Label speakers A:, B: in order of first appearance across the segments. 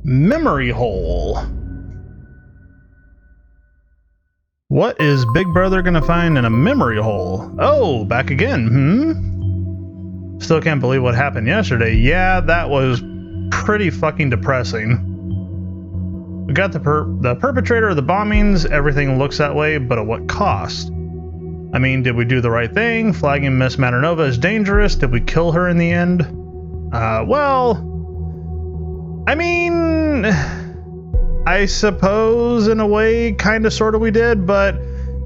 A: Memory hole. What is Big Brother gonna find in a memory hole? Oh, back again, Still can't believe what happened yesterday. Yeah, that was pretty fucking depressing. We got the perpetrator of the bombings. Everything looks that way, but at what cost? I mean, did we do the right thing? Flagging Miss Maternova as dangerous? Did we kill her in the end? Well, I mean, I suppose in a way, kind of, sort of we did, but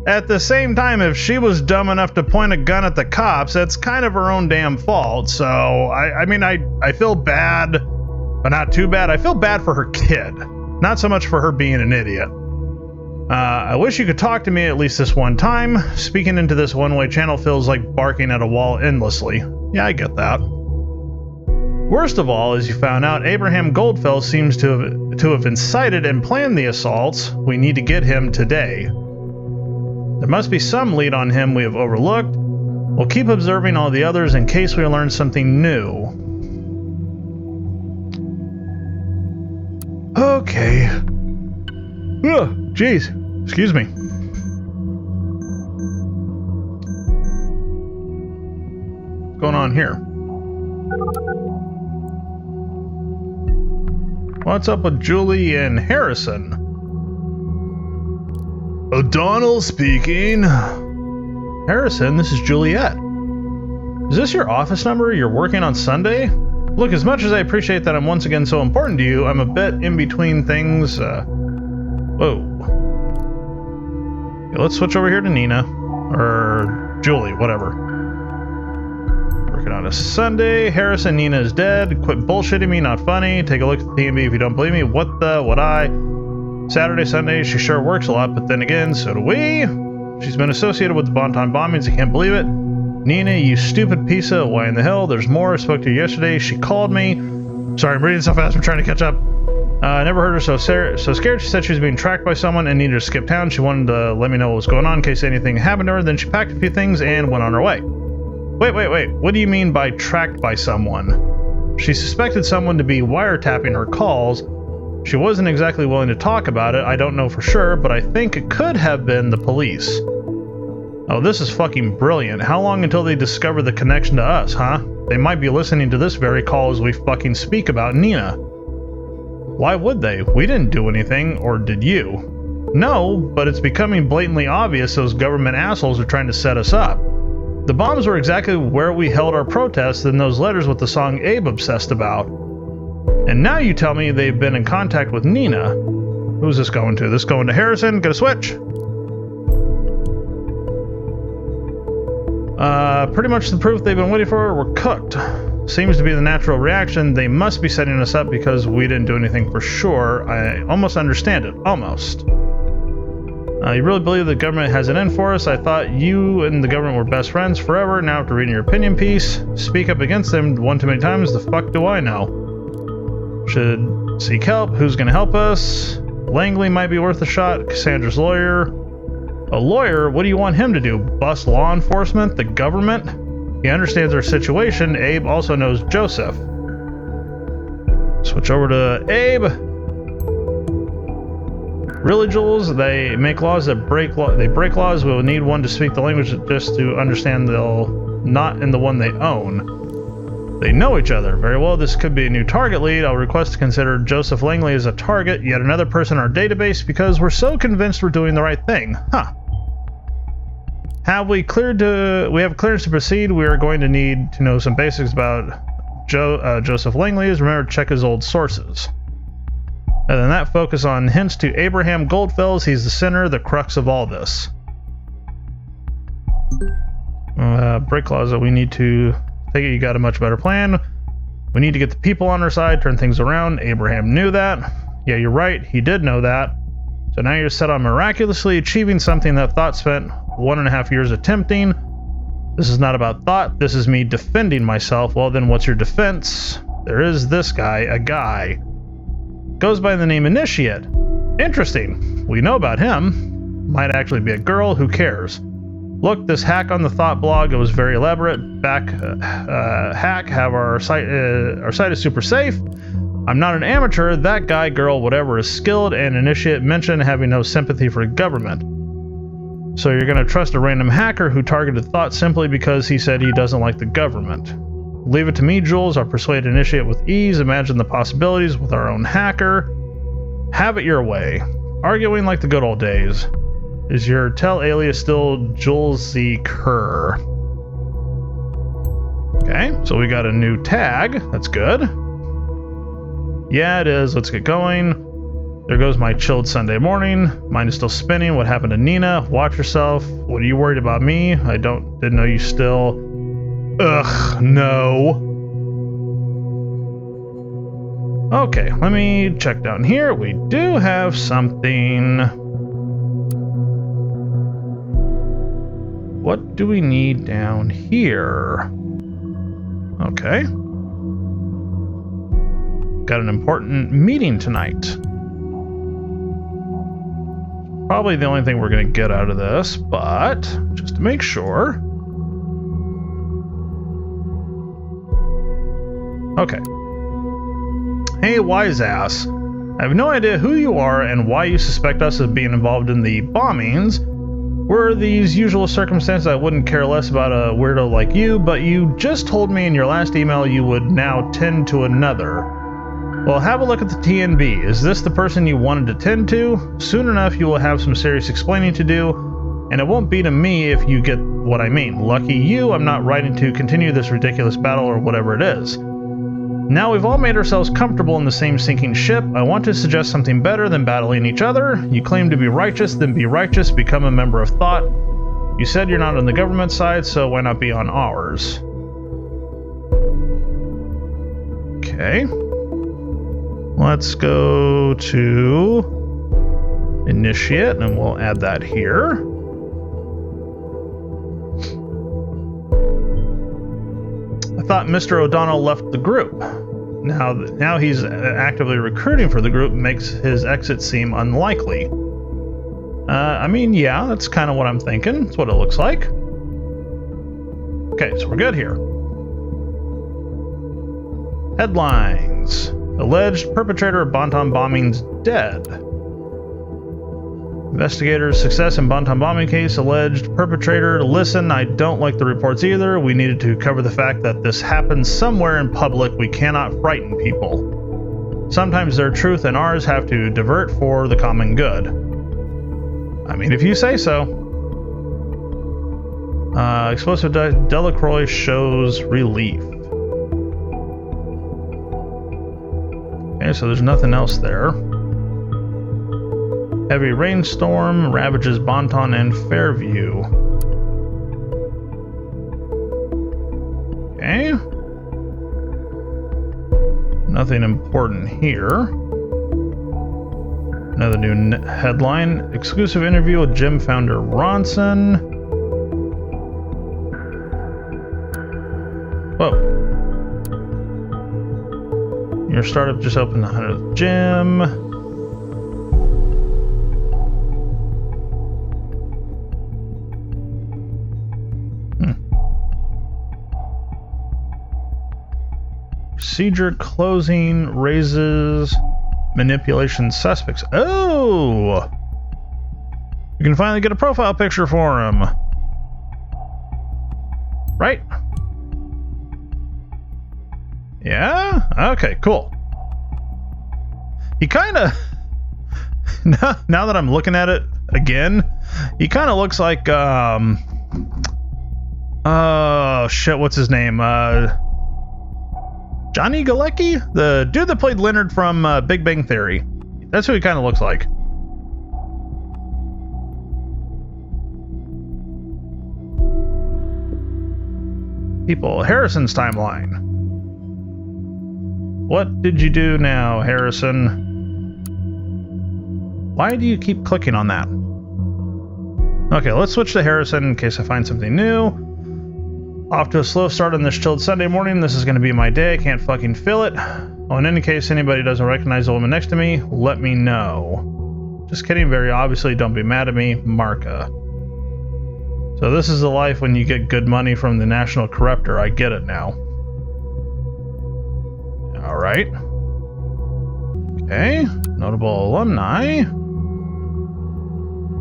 A: at the same time, if she was dumb enough to point a gun at the cops, that's kind of her own damn fault. So, I mean, I feel bad, but not too bad. I feel bad for her kid, not so much for her being an idiot. I wish you could talk to me at least this one time. Speaking into this one-way channel feels like barking at a wall endlessly. Yeah, I get that. Worst of all, as you found out, Abraham Goldfell seems to have incited and planned the assaults. We need to get him today. There must be some lead on him we have overlooked. We'll keep observing all the others in case we learn something new. Okay. Ugh, jeez. Excuse me. What's going on here? What's up with Julie and Harrison? O'Donnell speaking. Harrison, this is Juliet. Is this your office number? You're working on Sunday? Look, as much as I appreciate that I'm once again so important to you, I'm a bit in between things. Whoa. Okay, let's switch over here to Nina. Or Julie, whatever. Working on a Sunday. Harrison, Nina is dead. Quit bullshitting me, not funny. Take a look at the TMB if you don't believe me. What the? What I? Saturday, Sunday, she sure works a lot, but then again, so do we. She's been associated with the Bonton bombings, I can't believe it. Nina, you stupid piece of why in the hell? There's more. I spoke to her yesterday. She called me. Sorry, I'm reading so fast. I'm trying to catch up. I never heard her so scared. She said she was being tracked by someone and needed to skip town. She wanted to let me know what was going on in case anything happened to her. Then she packed a few things and went on her way. Wait. What do you mean by tracked by someone? She suspected someone to be wiretapping her calls. She wasn't exactly willing to talk about it. I don't know for sure, but I think it could have been the police. Oh, this is fucking brilliant. How long until they discover the connection to us, huh? They might be listening to this very call as we fucking speak about Nina. Why would they? We didn't do anything, or did you? No, but it's becoming blatantly obvious those government assholes are trying to set us up. The bombs were exactly where we held our protests in those letters with the song Abe obsessed about. And now you tell me they've been in contact with Nina. Who's this going to? This going to Harrison? Get a switch? Pretty much the proof they've been waiting for. We're cooked. Seems to be the natural reaction. They must be setting us up because we didn't do anything for sure. I almost understand it. Almost. You really believe the government has it in for us? I thought you and the government were best friends forever. Now after reading your opinion piece, speak up against them one too many times. The fuck do I know? Should seek help. Who's going to help us? Langley might be worth a shot. Cassandra's lawyer. A lawyer? What do you want him to do? Bust law enforcement? The government? He understands our situation. Abe also knows Joseph. Switch over to Abe. Really, Jules? They make laws that break laws. We'll need one to speak the language just to understand they'll not in the one they own. They know each other. Very well, this could be a new target lead. I'll request to consider Joseph Langley as a target, yet another person in our database, because we're so convinced we're doing the right thing. Huh. We have clearance to proceed. We are going to need to know some basics about Joseph Langley. Remember to check his old sources. Other than that, focus on hints to Abraham Goldfells. He's the center, the crux of all this. Break clause that we need to... Take it you got a much better plan. We need to get the people on our side, turn things around. Abraham knew that. Yeah, you're right. He did know that. So now you're set on miraculously achieving something that Thought spent 1.5 years attempting. This is not about Thought. This is me defending myself. Well, then what's your defense? There is this guy, a guy. Goes by the name Initiate. Interesting. We know about him. Might actually be a girl. Who cares? Look, this hack on the Thought blog, it was very elaborate. Hack, have our site is super safe. I'm not an amateur. That guy, girl, whatever is skilled and initiate mentioned having no sympathy for government. So you're going to trust a random hacker who targeted thought simply because he said he doesn't like the government. Leave it to me, Jules. I'll persuade initiate with ease. Imagine the possibilities with our own hacker. Have it your way. Arguing like the good old days. Is your tell alias still Jules Z. Kerr? Okay, so we got a new tag. That's good. Yeah, it is. Let's get going. There goes my chilled Sunday morning. Mine is still spinning. What happened to Nina? Watch yourself. What are you worried about me? I didn't know you still... Ugh, no. Okay, let me check down here. We do have something. What do we need down here? Okay. Got an important meeting tonight. Probably the only thing we're going to get out of this, but just to make sure. Okay. Hey, wise ass. I have no idea who you are and why you suspect us of being involved in the bombings. Were these usual circumstances, I wouldn't care less about a weirdo like you, but you just told me in your last email you would now tend to another. Well, have a look at the TNB. Is this the person you wanted to tend to? Soon enough you will have some serious explaining to do, and it won't be to me if you get what I mean. Lucky you, I'm not writing to continue this ridiculous battle or whatever it is. Now we've all made ourselves comfortable in the same sinking ship. I want to suggest something better than battling each other. You claim to be righteous, then be righteous, become a member of thought. You said you're not on the government side, so why not be on ours? Okay. Let's go to initiate, and we'll add that here. I thought Mr. O'Donnell left the group. Now he's actively recruiting for the group, makes his exit seem unlikely. I mean, yeah, that's kind of what I'm thinking. That's what it looks like. Okay, so we're good here. Headlines. Alleged perpetrator of Bantam bombings dead. Investigators' success in Bantam bombing case. Alleged perpetrator. Listen, I don't like the reports either. We needed to cover the fact that this happens somewhere in public. We cannot frighten people. Sometimes their truth and ours have to divert for the common good. I mean, if you say so. Explosive Delacroix shows relief. Okay, so there's nothing else there. Heavy rainstorm ravages Bonton and Fairview. Okay. Nothing important here. Another new headline. Exclusive interview with gym founder Ronson. Whoa. Your startup just opened the 100th gym. Procedure closing raises manipulation suspects. Oh! You can finally get a profile picture for him. Right? Yeah? Okay, cool. He kind of... now that I'm looking at it again, he kind of looks like... oh, shit, what's his name? Johnny Galecki? The dude that played Leonard from Big Bang Theory. That's who he kind of looks like. People. Harrison's timeline. What did you do now, Harrison? Why do you keep clicking on that? Okay, let's switch to Harrison in case I find something new. Off to a slow start on this chilled Sunday morning. This is going to be my day. I can't fucking feel it. Oh, in any case, anybody doesn't recognize the woman next to me, let me know. Just kidding, very obviously. Don't be mad at me. Marka. So this is the life when you get good money from the National Corruptor. I get it now. Alright. Okay, notable alumni.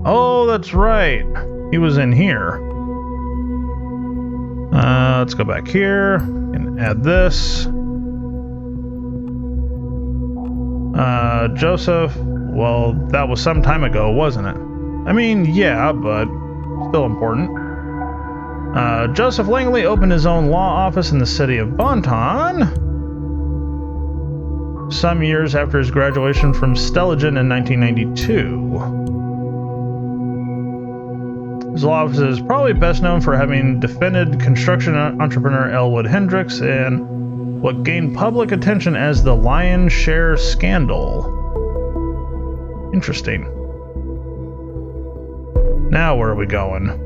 A: Oh, that's right. He was in here. Let's go back here and add this. Joseph, well, that was some time ago, wasn't it? I mean, yeah, but still important. Joseph Langley opened his own law office in the city of Bonton some years after his graduation from Stelligen in 1992. His law office is probably best known for having defended construction entrepreneur Elwood Hendricks and what gained public attention as the Lion Share Scandal. Interesting. Now where are we going?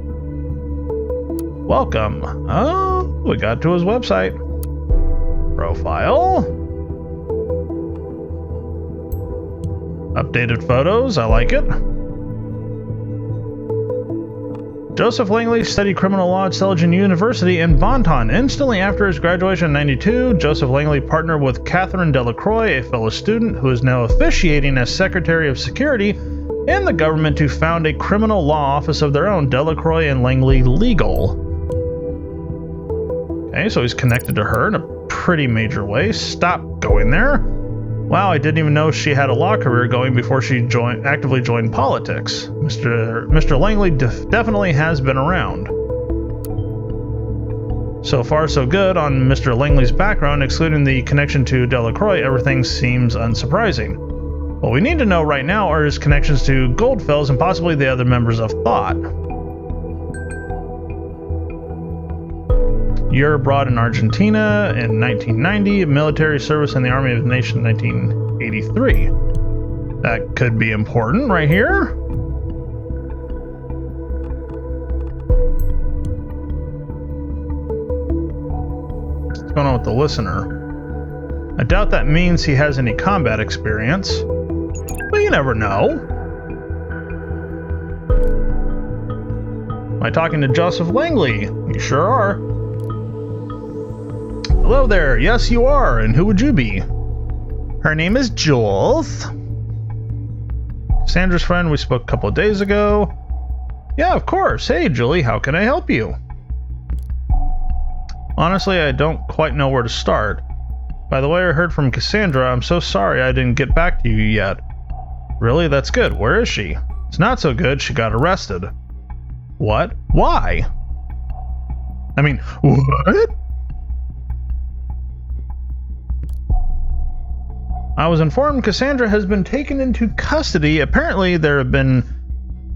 A: Welcome. Oh, we got to his website. Profile. Updated photos, I like it. Joseph Langley studied criminal law at Stelligen University in Bonton. Instantly after his graduation in 92, Joseph Langley partnered with Catherine Delacroix, a fellow student who is now officiating as Secretary of Security in the government, to found a criminal law office of their own, Delacroix and Langley Legal. Okay, so he's connected to her in a pretty major way. Stop going there. Wow, I didn't even know she had a law career going before she actively joined politics. Mr. Langley definitely has been around. So far, so good on Mr. Langley's background, excluding the connection to Delacroix. Everything seems unsurprising. What we need to know right now are his connections to Goldfells and possibly the other members of Thought. Year abroad in Argentina in 1990, military service in the Army of the Nation in 1983. That could be important right here. What's going on with the listener? I doubt that means he has any combat experience, but you never know. Am I talking to Joseph Langley? You sure are. Hello there. Yes, you are. And who would you be? Her name is Jules. Sandra's friend we spoke a couple of days ago. Yeah, of course. Hey, Julie, how can I help you? Honestly, I don't quite know where to start. By the way, I heard from Cassandra. I'm so sorry I didn't get back to you yet. Really? That's good. Where is she? It's not so good. She got arrested. What? Why? I mean, what? I was informed Cassandra has been taken into custody. Apparently, they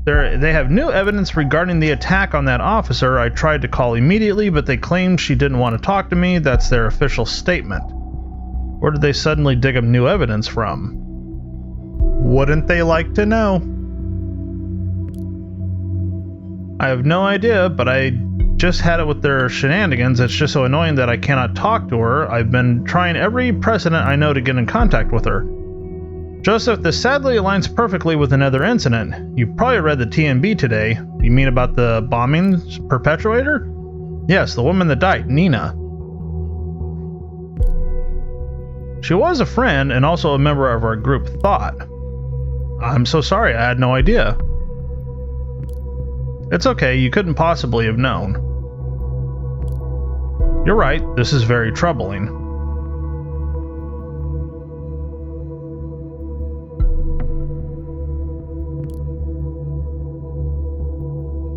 A: have new evidence regarding the attack on that officer. I tried to call immediately, but they claimed she didn't want to talk to me. That's their official statement. Where did they suddenly dig up new evidence from? Wouldn't they like to know? I have no idea, but I just had it with their shenanigans. It's just so annoying that I cannot talk to her. I've been trying every precedent I know to get in contact with her. Joseph, this sadly aligns perfectly with another incident. You probably read the TMB today. You mean about the bombing's perpetrator? Yes, the woman that died, Nina. She was a friend and also a member of our group Thought. I'm so sorry, I had no idea. It's okay, you couldn't possibly have known. You're right, this is very troubling.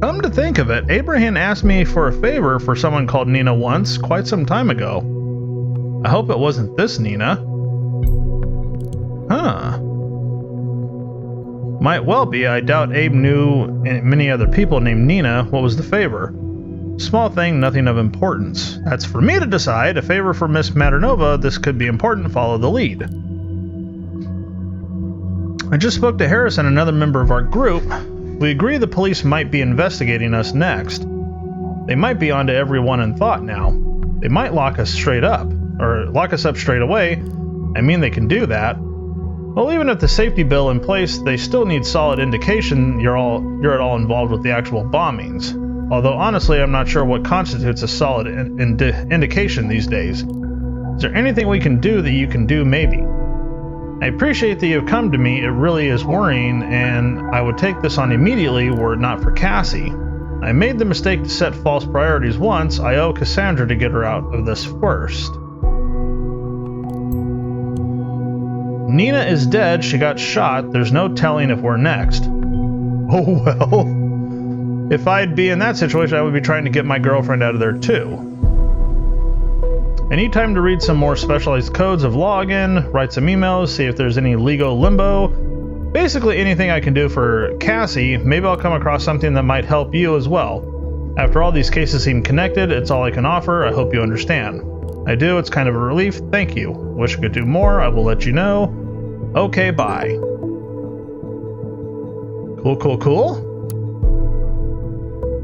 A: Come to think of it, Abraham asked me for a favor for someone called Nina once, quite some time ago. I hope it wasn't this Nina. Huh. Might well be. I doubt Abe knew many other people named Nina. What was the favor? Small thing, nothing of importance. That's for me to decide. A favor for Miss Maternova. This could be important. Follow the lead. I just spoke to Harrison, another member of our group. We agree the police might be investigating us next. They might be onto everyone in Thought now. They might lock us straight up. Or lock us up straight away. I mean, they can do that. Well, even if the safety bill in place, they still need solid indication you're at all involved with the actual bombings. Although honestly, I'm not sure what constitutes a solid indication these days. Is there anything we can do that you can do, maybe? I appreciate that you have come to me. It really is worrying, and I would take this on immediately were it not for Cassie. I made the mistake to set false priorities once. I owe Cassandra to get her out of this first. Nina is dead. She got shot. There's no telling if we're next. Oh well. If I'd be in that situation, I would be trying to get my girlfriend out of there too. I need time to read some more specialized codes of login, write some emails, see if there's any legal limbo. Basically anything I can do for Cassie. Maybe I'll come across something that might help you as well. After all, these cases seem connected. It's all I can offer. I hope you understand. I do. It's kind of a relief. Thank you. Wish I could do more. I will let you know. Okay, bye. Cool.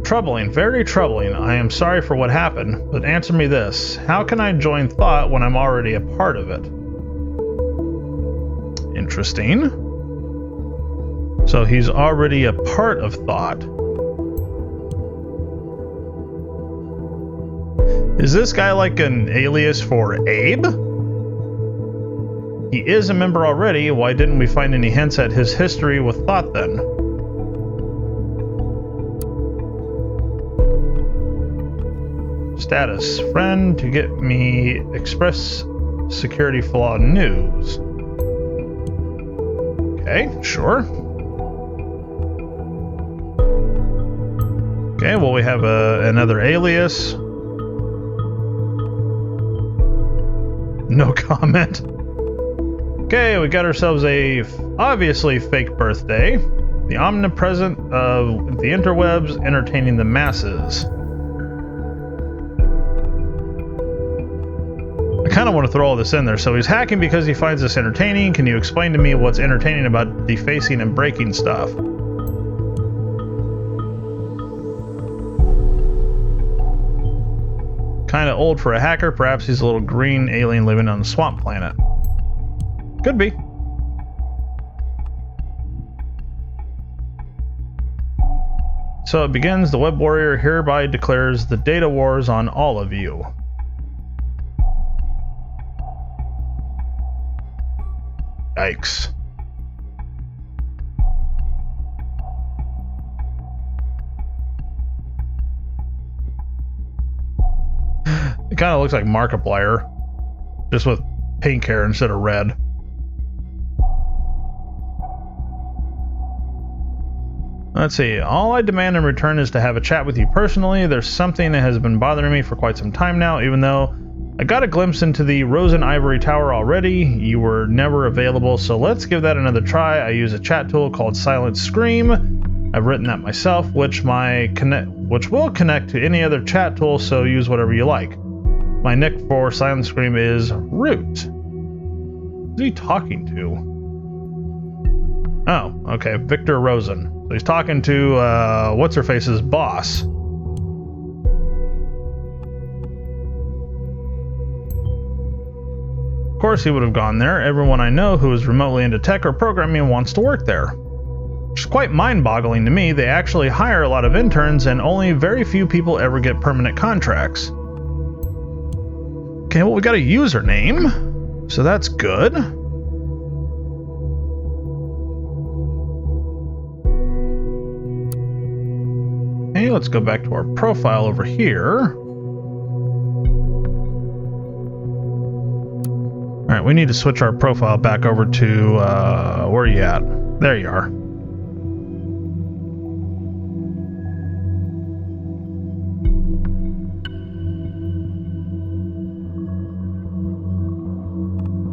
A: Troubling, very troubling. I am sorry for what happened, but answer me this. How can I join Thought when I'm already a part of it? Interesting. So he's already a part of Thought. Is this guy like an alias for Abe? He is a member already. Why didn't we find any hints at his history with Thought then? Status. Friend to get me express security flaw news. Okay, sure. Okay, well we have another alias. No comment. Okay, we got ourselves a obviously fake birthday. The omnipresent of the interwebs entertaining the masses. I kind of want to throw all this in there. So he's hacking because he finds this entertaining. Can you explain to me what's entertaining about defacing and breaking stuff? Kind of old for a hacker. Perhaps he's a little green alien living on a swamp planet. Could be. So it begins. The web warrior hereby declares the data wars on all of you. Yikes. It kind of looks like Markiplier, just with pink hair instead of red. Let's see. All I demand in return is to have a chat with you personally. There's something that has been bothering me for quite some time now, even though I got a glimpse into the Rose and Ivory Tower already. You were never available, so let's give that another try. I use a chat tool called Silent Scream. I've written that myself, which will connect to any other chat tool, so use whatever you like. My nick for Silent Scream is Root. Who's he talking to? Oh, okay, Victor Rosen. So he's talking to, what's-her-face's boss. Of course he would have gone there. Everyone I know who is remotely into tech or programming wants to work there. Which is quite mind-boggling to me. They actually hire a lot of interns and only very few people ever get permanent contracts. Okay, well we got a username, so that's good. Okay, let's go back to our profile over here. Alright, we need to switch our profile back over to, where are you at? There you are.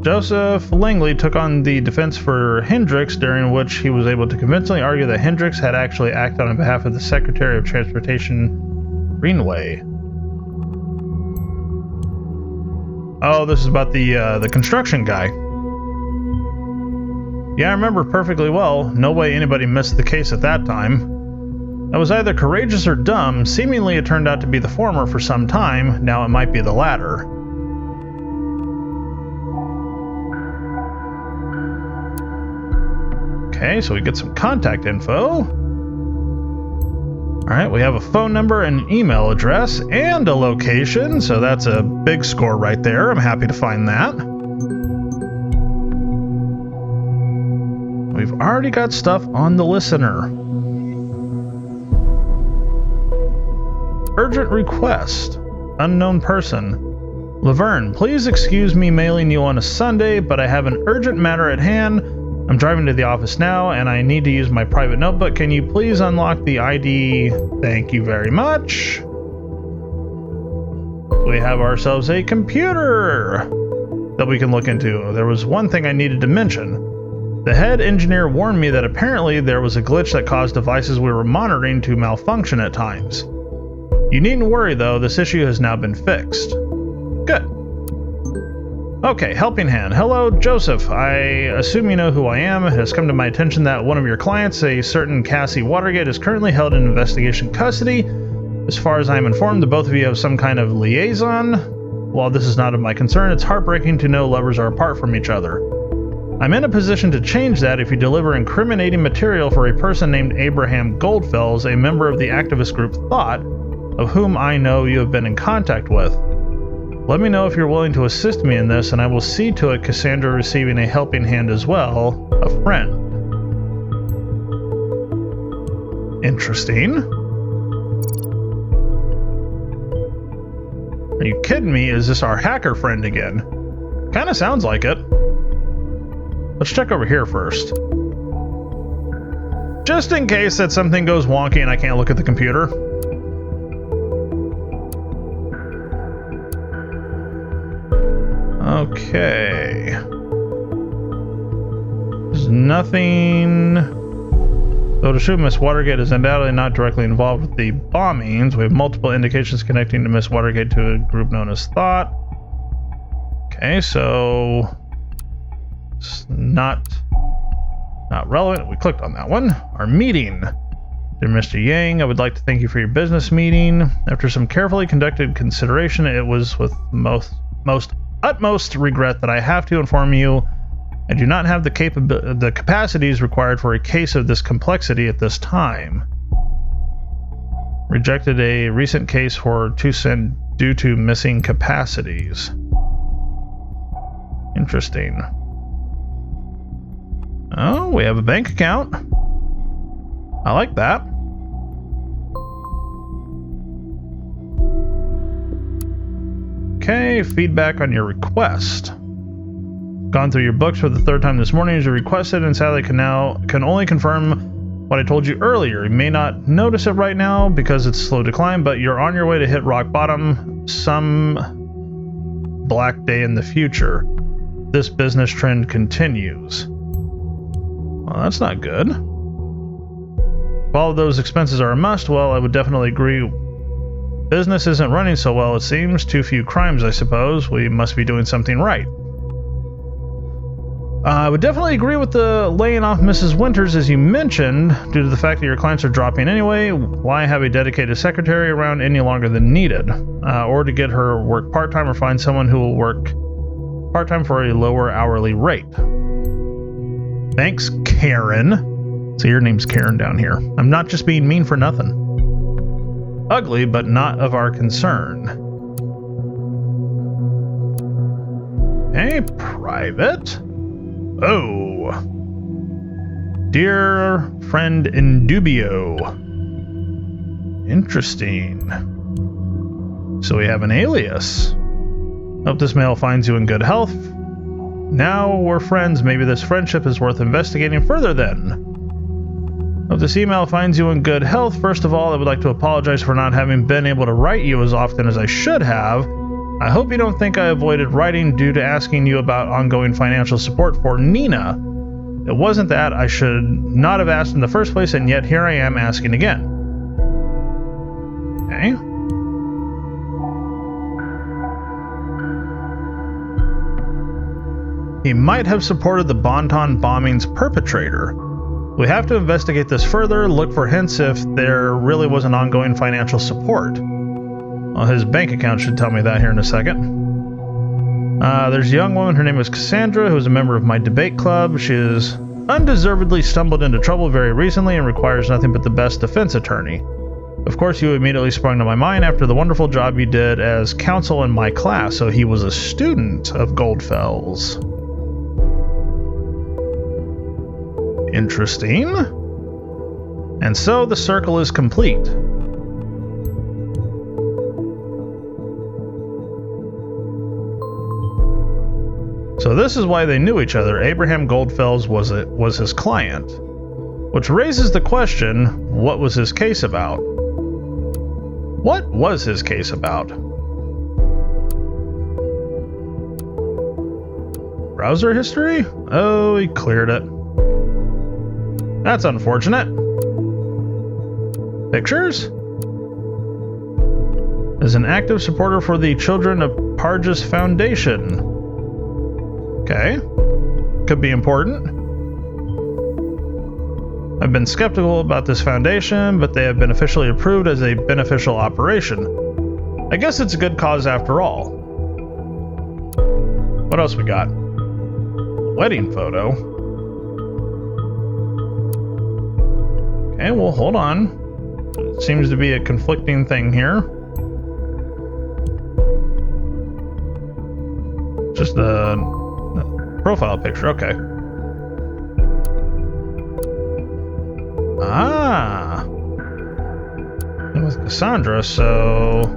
A: Joseph Langley took on the defense for Hendricks, during which he was able to convincingly argue that Hendricks had actually acted on behalf of the Secretary of Transportation, Greenway. Oh, this is about the construction guy. Yeah, I remember perfectly well. No way anybody missed the case at that time. I was either courageous or dumb. Seemingly it turned out to be the former for some time. Now it might be the latter. Okay, so we get some contact info. Alright, we have a phone number and an email address and a location, so that's a big score right there. I'm happy to find that. We've already got stuff on the listener. Urgent request. Unknown person. Laverne, please excuse me mailing you on a Sunday, but I have an urgent matter at hand. I'm driving to the office now, and I need to use my private notebook. Can you please unlock the ID? Thank you very much. We have ourselves a computer that we can look into. There was one thing I needed to mention. The head engineer warned me that apparently there was a glitch that caused devices we were monitoring to malfunction at times. You needn't worry though, this issue has now been fixed. Good. Okay, helping hand. Hello, Joseph. I assume you know who I am. It has come to my attention that one of your clients, a certain Cassie Watergate, is currently held in investigation custody. As far as I am informed, the both of you have some kind of liaison. While this is not of my concern, it's heartbreaking to know lovers are apart from each other. I'm in a position to change that if you deliver incriminating material for a person named Abraham Goldfells, a member of the activist group Thought, of whom I know you have been in contact with. Let me know if you're willing to assist me in this, and I will see to it Cassandra receiving a helping hand as well, a friend. Interesting. Are you kidding me? Is this our hacker friend again? Kinda sounds like it. Let's check over here first. Just in case that something goes wonky and I can't look at the computer. Okay. There's nothing. Though to assume Miss Watergate is undoubtedly not directly involved with the bombings, we have multiple indications connecting to Miss Watergate to a group known as Thought. Okay, so it's not relevant. We clicked on that one. Our meeting. Dear Mr. Yang, I would like to thank you for your business meeting. After some carefully conducted consideration, it was with utmost regret that I have to inform you I do not have the capacities required for a case of this complexity at this time. Rejected a recent case for Tucson due to missing capacities. Interesting. Oh, we have a bank account. I like that. Okay, feedback on your request. Gone through your books for the third time this morning as you requested, and sadly can only confirm what I told you earlier. You may not notice it right now because it's slow decline, but you're on your way to hit rock bottom some black day in the future. This business trend continues. Well, that's not good. If all of those expenses are a must, well, I would definitely agree. Business isn't running so well, it seems. Too few crimes, I suppose. We must be doing something right. I would definitely agree with the laying off Mrs. Winters, as you mentioned, due to the fact that your clients are dropping anyway. Why have a dedicated secretary around any longer than needed? Or to get her work part-time or find someone who will work part-time for a lower hourly rate. Thanks, Karen. So your name's Karen down here. I'm not just being mean for nothing. Ugly, but not of our concern. Okay, private. Oh. Dear friend in dubio. Interesting. So we have an alias. Hope this mail finds you in good health. Now we're friends. Maybe this friendship is worth investigating further then. Hope this email finds you in good health. First of all, I would like to apologize for not having been able to write you as often as I should have. I hope you don't think I avoided writing due to asking you about ongoing financial support for Nina. It wasn't that. I should not have asked in the first place, and yet here I am asking again. Okay. He might have supported the Bonton bombing's perpetrator. We have to investigate this further, look for hints if there really was an ongoing financial support. Well, his bank account should tell me that here in a second. There's a young woman, her name is Cassandra, who is a member of my debate club. She has undeservedly stumbled into trouble very recently and requires nothing but the best defense attorney. Of course, you immediately sprung to my mind after the wonderful job you did as counsel in my class, so he was a student of Goldfells. Interesting. And so the circle is complete. So this is why they knew each other. Abraham Goldfels was his client. Which raises the question, what was his case about? What was his case about? Browser history? Oh, he cleared it. That's unfortunate. Pictures? Is an active supporter for the Children of Parges Foundation. Okay. Could be important. I've been skeptical about this foundation, but they have been officially approved as a beneficial operation. I guess it's a good cause after all. What else we got? Wedding photo. Okay, well, hold on. It seems to be a conflicting thing here. Just a profile picture, okay. Ah! And with Cassandra, so...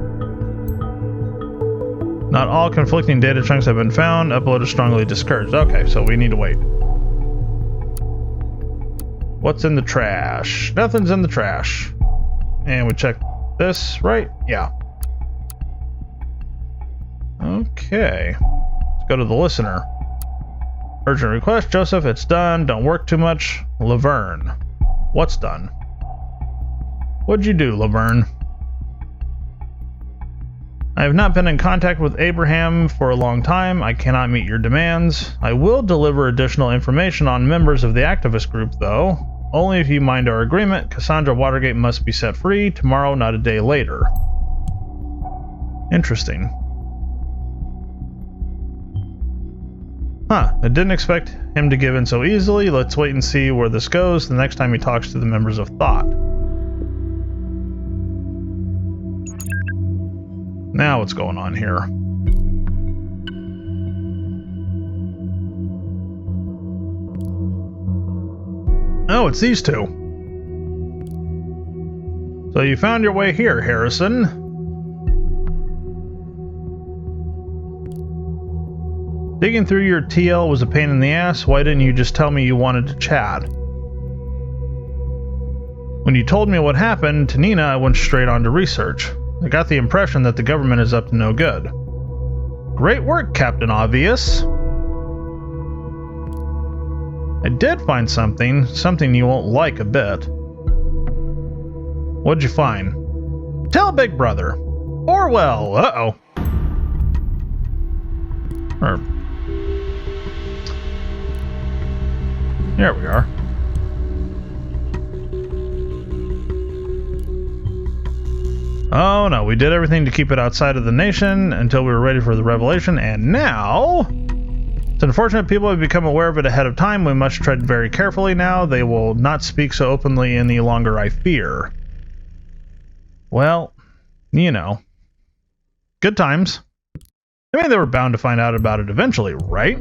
A: Not all conflicting data chunks have been found. Upload is strongly discouraged. Okay, so we need to wait. What's in the trash? Nothing's in the trash. And we check this, right? Yeah. Okay. Let's go to the listener. Urgent request, Joseph, it's done. Don't work too much. Laverne. What's done? What'd you do, Laverne? I have not been in contact with Abraham for a long time. I cannot meet your demands. I will deliver additional information on members of the activist group, though. Only if you mind our agreement. Cassandra Watergate must be set free tomorrow, not a day later. Interesting. Huh, I didn't expect him to give in so easily. Let's wait and see where this goes the next time he talks to the members of Thought. Now what's going on here? Oh, it's these two. So you found your way here, Harrison. Digging through your TL was a pain in the ass. Why didn't you just tell me you wanted to chat? When you told me what happened to Nina, I went straight on to research. I got the impression that the government is up to no good. Great work, Captain Obvious. I did find something you won't like a bit. What'd you find? Tell Big Brother. Orwell. Uh-oh. There we are. Oh no, we did everything to keep it outside of the nation until we were ready for the revelation, and now... It's unfortunate people have become aware of it ahead of time. We must tread very carefully now. They will not speak so openly any longer, I fear. Well, you know. Good times. I mean, they were bound to find out about it eventually, right?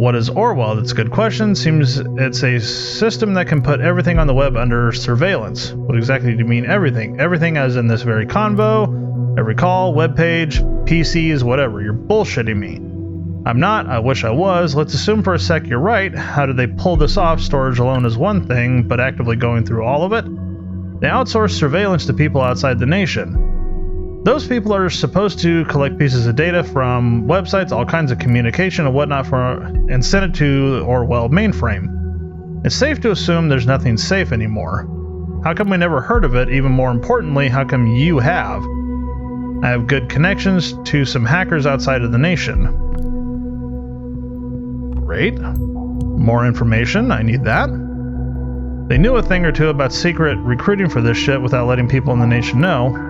A: What is Orwell? That's a good question. Seems it's a system that can put everything on the web under surveillance. What exactly do you mean everything? Everything as in this very convo, every call, web page, PCs, whatever. You're bullshitting me. I'm not. I wish I was. Let's assume for a sec you're right. How did they pull this off? Storage alone is one thing, but actively going through all of it? They outsource surveillance to people outside the nation. Those people are supposed to collect pieces of data from websites, all kinds of communication and whatnot, and send it to Orwell mainframe. It's safe to assume there's nothing safe anymore. How come we never heard of it? Even more importantly, how come you have? I have good connections to some hackers outside of the nation. Great. More information. I need that. They knew a thing or two about secret recruiting for this shit without letting people in the nation know.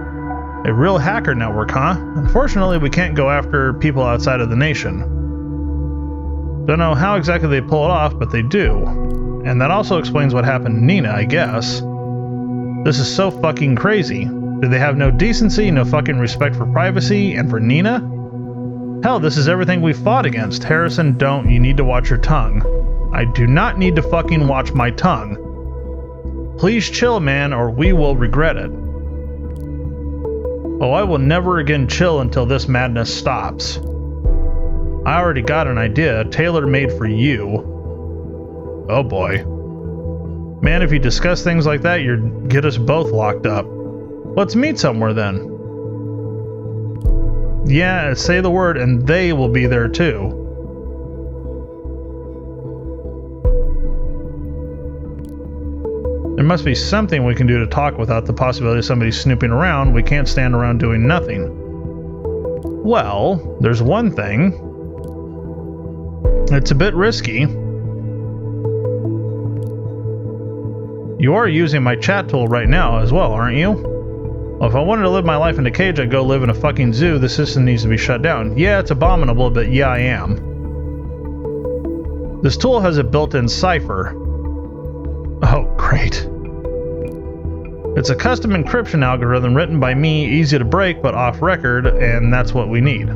A: A real hacker network, huh? Unfortunately, we can't go after people outside of the nation. Don't know how exactly they pull it off, but they do. And that also explains what happened to Nina, I guess. This is so fucking crazy. Do they have no decency, no fucking respect for privacy, and for Nina? Hell, this is everything we fought against. Harrison, don't. You need to watch your tongue. I do not need to fucking watch my tongue. Please chill, man, or we will regret it. Oh, I will never again chill until this madness stops. I already got an idea, tailor-made for you. Oh boy. Man, if you discuss things like that, you'd get us both locked up. Let's meet somewhere then. Yeah, say the word and they will be there too. There must be something we can do to talk without the possibility of somebody snooping around. We can't stand around doing nothing. Well, there's one thing. It's a bit risky. You are using my chat tool right now as well, aren't you? Well, if I wanted to live my life in a cage, I'd go live in a fucking zoo. The system needs to be shut down. Yeah, it's abominable, but yeah, I am. This tool has a built-in cipher. Oh, great. It's a custom encryption algorithm written by me, easy to break, but off record, and that's what we need.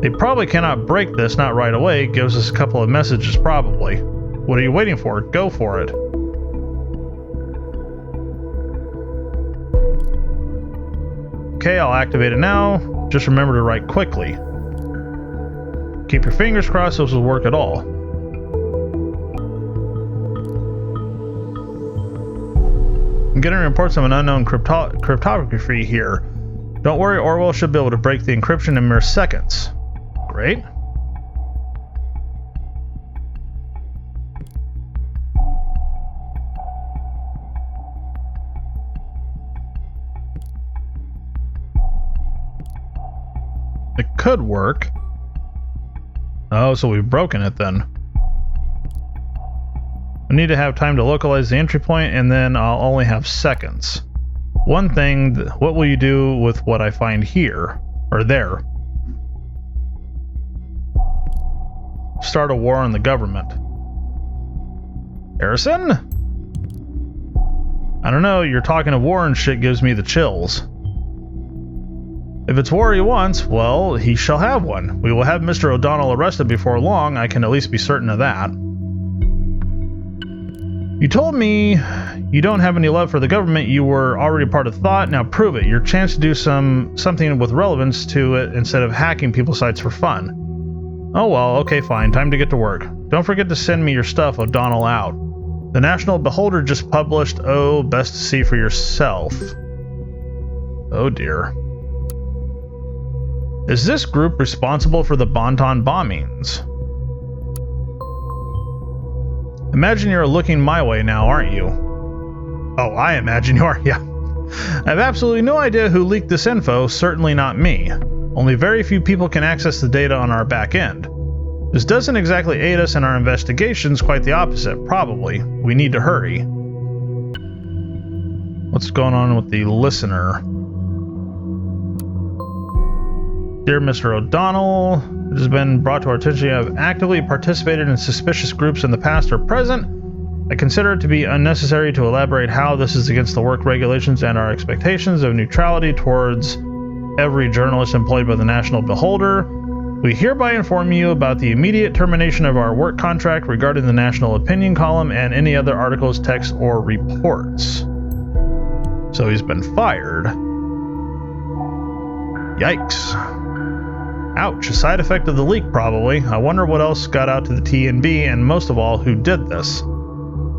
A: They probably cannot break this, not right away. It gives us a couple of messages, probably. What are you waiting for? Go for it. Okay, I'll activate it now. Just remember to write quickly. Keep your fingers crossed this will work at all. I'm getting reports of an unknown cryptography here. Don't worry, Orwell should be able to break the encryption in mere seconds. Great. It could work. Oh, so we've broken it then. I need to have time to localize the entry point, and then I'll only have seconds. One thing, what will you do with what I find here? Or there? Start a war on the government. Harrison? I don't know, you're talking of war and shit gives me the chills. If it's war he wants, well, he shall have one. We will have Mr. O'Donnell arrested before long, I can at least be certain of that. You told me you don't have any love for the government, you were already part of thought, now prove it. Your chance to do something with relevance to it instead of hacking people's sites for fun. Oh well, okay fine, time to get to work. Don't forget to send me your stuff, O'Donnell out. The National Beholder just published, oh, best to see for yourself. Oh dear. Is this group responsible for the Bonton bombings? Imagine you're looking my way now, aren't you? Oh, I imagine you are, yeah. I have absolutely no idea who leaked this info, certainly not me. Only very few people can access the data on our back end. This doesn't exactly aid us in our investigations, quite the opposite, probably. We need to hurry. What's going on with the listener? Dear Mr. O'Donnell, it has been brought to our attention you have actively participated in suspicious groups in the past or present. I consider it to be unnecessary to elaborate how this is against the work regulations and our expectations of neutrality towards every journalist employed by the National Beholder. We hereby inform you about the immediate termination of our work contract regarding the National Opinion column and any other articles, texts, or reports. So he's been fired. Yikes. Ouch, a side effect of the leak probably. I wonder what else got out to the TNB, and most of all, who did this.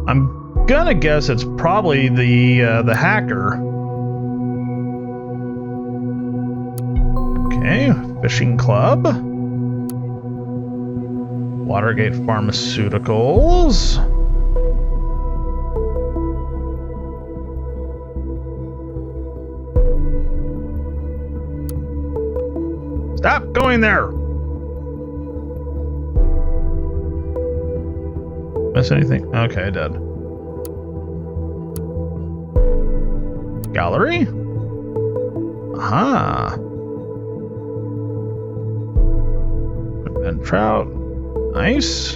A: I'm gonna guess it's probably the hacker. Okay, fishing club. Watergate Pharmaceuticals. Stop going there! Miss anything? Okay, I did. Gallery? Aha! And trout. Nice.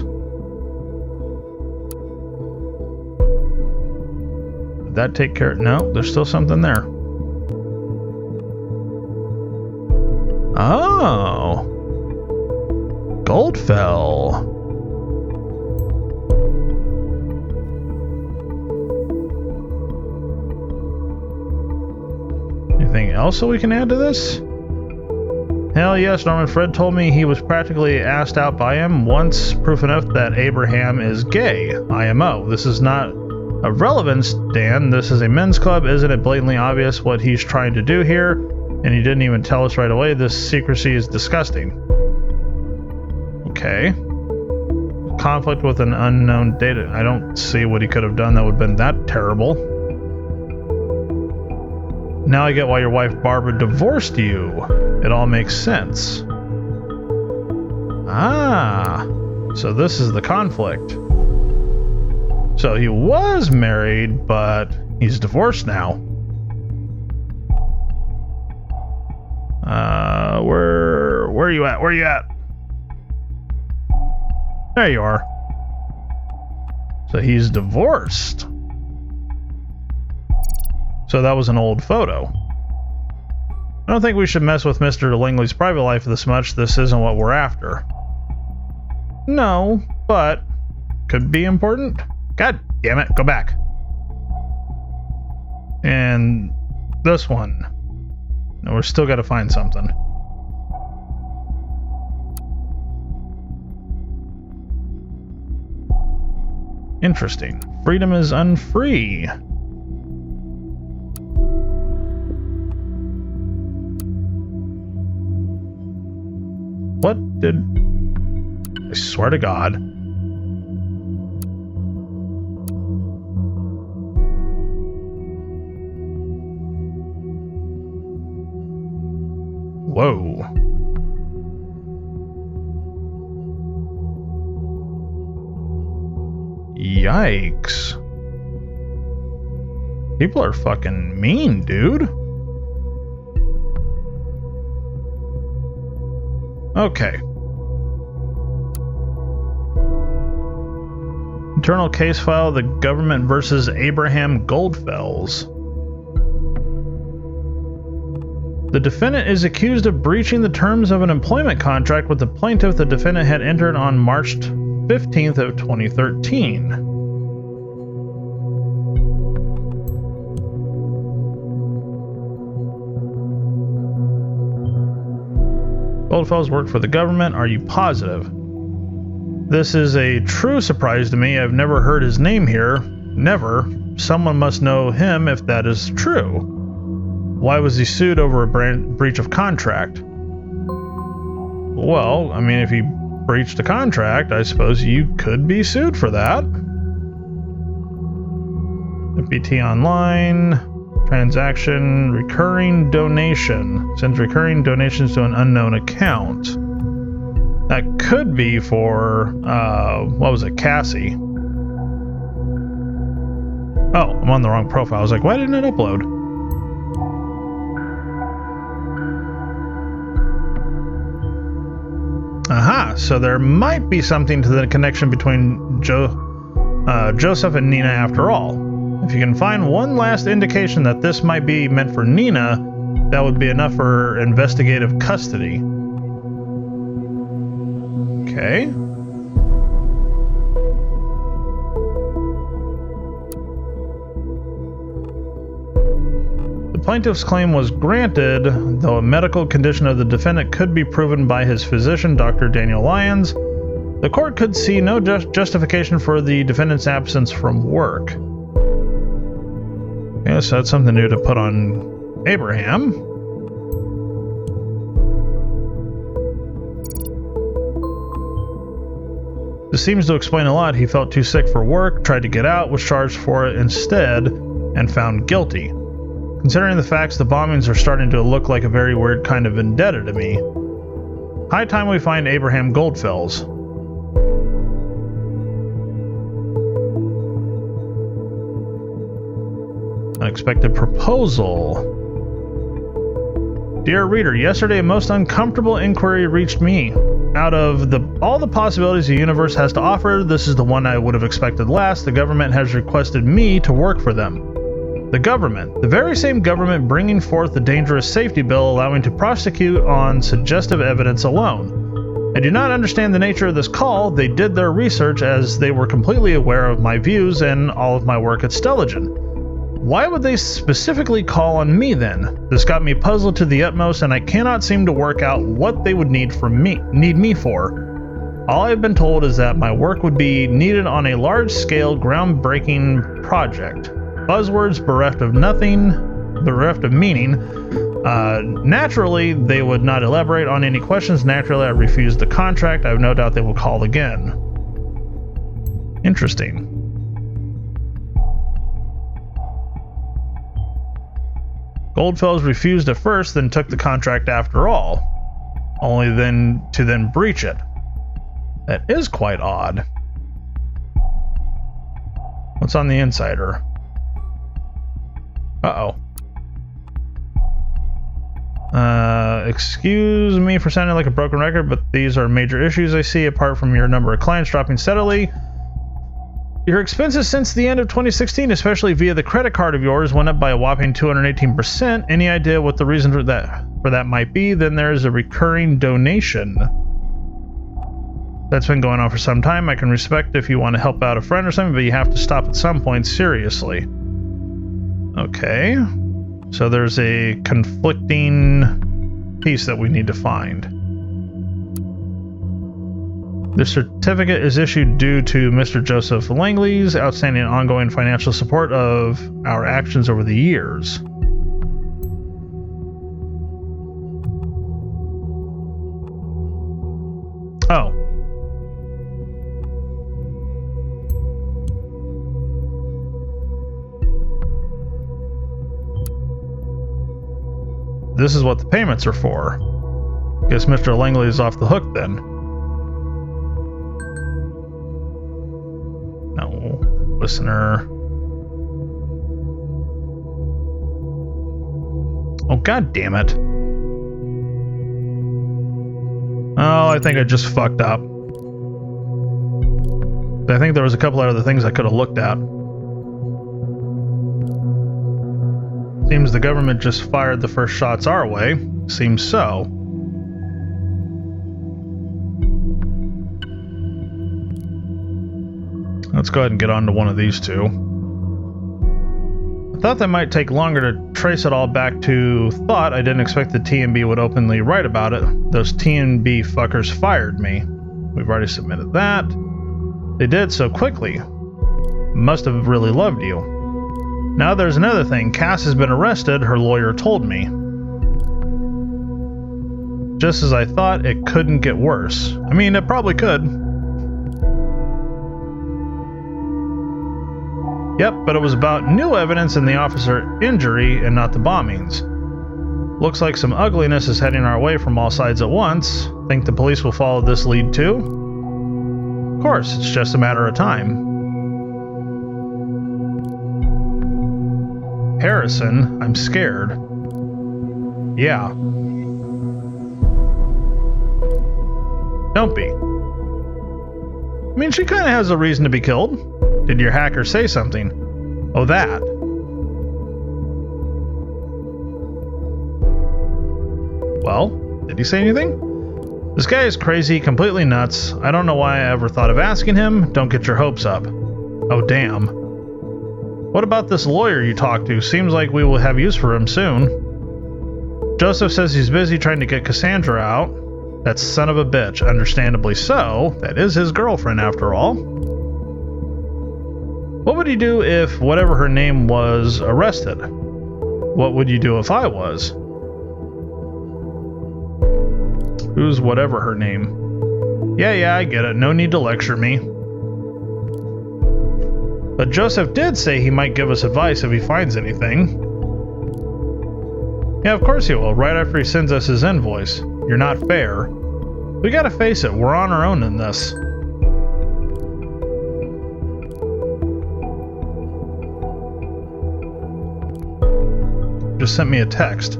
A: Did that take care? No, there's still something there. Oh. Goldfell. else that we can add to this? Hell yes, Norman. Fred told me he was practically asked out by him once. Proof enough that Abraham is gay. IMO. This is not of relevance, Dan. This is a men's club. Isn't it blatantly obvious what he's trying to do here? And he didn't even tell us right away. This secrecy is disgusting. Okay. Conflict with an unknown data. I don't see what he could have done that would have been that terrible. Now I get why your wife Barbara divorced you. It all makes sense. Ah, so this is the conflict. So he was married, but he's divorced now. Where are you at? Where are you at? There you are. So he's divorced. So that was an old photo. I don't think we should mess with Mr. Langley's private life this much. This isn't what we're after. No, but could be important. God damn it, go back. And this one. No, we're still got to find something. Interesting. Freedom is unfree. What did... I swear to God. Whoa. Yikes. People are fucking mean, dude. Okay. Internal case file, the government versus Abraham Goldfells. The defendant is accused of breaching the terms of an employment contract with the plaintiff the defendant had entered on March 15th of 2013. Goldfells worked for the government. Are you positive? This is a true surprise to me. I've never heard his name here. Never. Someone must know him if that is true. Why was he sued over a breach of contract? Well, I mean, if he breached a contract, I suppose you could be sued for that. FBT Online, transaction, recurring donation. Sends recurring donations to an unknown account. That could be for, what was it, Cassie? Oh, I'm on the wrong profile. I was like, why didn't it upload? Aha, so there might be something to the connection between Joseph and Nina after all. If you can find one last indication that this might be meant for Nina, that would be enough for investigative custody. Okay. The plaintiff's claim was granted, though a medical condition of the defendant could be proven by his physician, Dr. Daniel Lyons. The court could see no justification for the defendant's absence from work. Okay, so that's something new to put on Abraham. This seems to explain a lot. He felt too sick for work, tried to get out, was charged for it instead, and found guilty. Considering the facts, the bombings are starting to look like a very weird kind of vendetta to me. High time we find Abraham Goldfells. Unexpected proposal. Dear reader, yesterday a most uncomfortable inquiry reached me. Out of all the possibilities the universe has to offer, this is the one I would have expected last. The government has requested me to work for them. The government, the very same government bringing forth the dangerous safety bill allowing to prosecute on suggestive evidence alone. I do not understand the nature of this call. They did their research as they were completely aware of my views and all of my work at Stelligen. Why would they specifically call on me then? This got me puzzled to the utmost, and I cannot seem to work out what they would need me for. All I've been told is that my work would be needed on a large-scale, groundbreaking project. Buzzwords bereft of meaning. Naturally, they would not elaborate on any questions. Naturally, I refused the contract. I have no doubt they will call again. Interesting. Goldfellows refused at first, then took the contract after all, only to breach it. That is quite odd. What's on the insider? Uh-oh. Excuse me for sounding like a broken record, but these are major issues I see. Apart from your number of clients dropping steadily, your expenses since the end of 2016, especially via the credit card of yours, went up by a whopping 218%. Any idea what the reason for that might be? Then there is a recurring donation. That's been going on for some time. I can respect if you want to help out a friend or something, but you have to stop at some point, seriously. Okay. So there's a conflicting piece that we need to find. The certificate is issued due to Mr. Joseph Langley's outstanding ongoing financial support of our actions over the years. Oh. This is what the payments are for. Guess Mr. Langley is off the hook then. No. Listener. Oh, god damn it. Oh, I think I just fucked up. I think there was a couple other things I could have looked at. Seems the government just fired the first shots our way. Seems so. Let's go ahead and get on to one of these two. I thought that might take longer to trace it all back to thought. I didn't expect the TMB would openly write about it. Those TMB fuckers fired me. We've already submitted that. They did so quickly. Must have really loved you. Now there's another thing. Cass has been arrested, her lawyer told me. Just as I thought, it couldn't get worse. I mean, it probably could. Yep, but it was about new evidence in the officer injury and not the bombings. Looks like some ugliness is heading our way from all sides at once. Think the police will follow this lead too? Of course, it's just a matter of time. Harrison, I'm scared. Yeah. Don't be. I mean, she kind of has a reason to be killed. Did your hacker say something? Oh, that. Well, did he say anything? This guy is crazy, completely nuts. I don't know why I ever thought of asking him. Don't get your hopes up. Oh, damn. What about this lawyer you talked to? Seems like we will have use for him soon. Joseph says he's busy trying to get Cassandra out. That son of a bitch. Understandably so. That is his girlfriend, after all. What would he do if whatever her name was arrested? What would you do if I was? Who's whatever her name? Yeah, I get it. No need to lecture me. But Joseph did say he might give us advice if he finds anything. Yeah, of course he will, right after he sends us his invoice. You're not fair. We gotta face it, we're on our own in this. Just sent me a text.